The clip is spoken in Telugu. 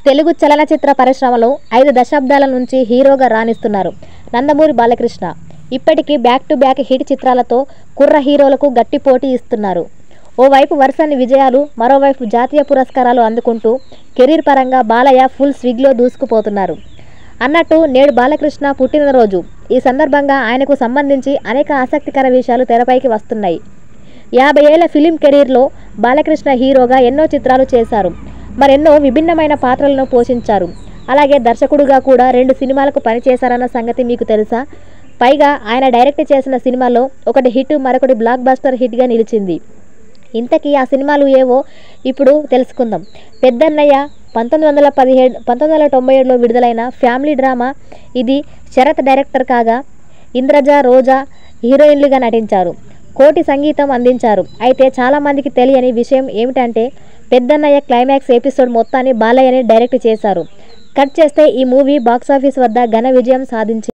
తెలుగు చలనచిత్ర పరిశ్రమలో 5 దశాబ్దాల నుంచి హీరోగా రాణిస్తున్నారు నందమూరి బాలకృష్ణ. ఇప్పటికీ బ్యాక్ టు బ్యాక్ హిట్ చిత్రాలతో కుర్ర హీరోలకు గట్టి పోటీ ఇస్తున్నారు. ఓవైపు వరుసని విజయాలు, మరోవైపు జాతీయ పురస్కారాలు అందుకుంటూ కెరీర్ పరంగా బాలయ్య ఫుల్ స్విగ్లో దూసుకుపోతున్నారు. అన్నట్టు నేడు బాలకృష్ణ పుట్టినరోజు. ఈ సందర్భంగా ఆయనకు సంబంధించి అనేక ఆసక్తికర విషయాలు తెరపైకి వస్తున్నాయి. 50 ఏళ్ల ఫిలిం కెరీర్లో బాలకృష్ణ హీరోగా ఎన్నో చిత్రాలు చేశారు. మరెన్నో విభిన్నమైన పాత్రలను పోషించారు. అలాగే దర్శకుడుగా కూడా 2 సినిమాలకు పనిచేశారన్న సంగతి మీకు తెలుసా? పైగా ఆయన డైరెక్ట్ చేసిన సినిమాలో ఒకటి హిట్, మరొకటి బ్లాక్ బస్టర్ హిట్గా నిలిచింది. ఇంతకీ ఆ సినిమాలు ఏవో ఇప్పుడు తెలుసుకుందాం. పెద్దన్నయ్య 1997లో విడుదలైన ఫ్యామిలీ డ్రామా. ఇది శరత్ డైరెక్టర్ కాగా ఇంద్రజ, రోజా హీరోయిన్లుగా నటించారు. కోటి సంగీతం అందించారు. అయితే చాలామందికి తెలియని విషయం ఏమిటంటే పెద్దన్నయ్య క్లైమాక్స్ ఎపిసోడ్ మొత్తాన్ని బాలయ్యనే డైరెక్ట్ చేశారు. కట్ చేస్తే ఈ మూవీ బాక్సాఫీస్ వద్ద ఘన విజయం సాధించింది.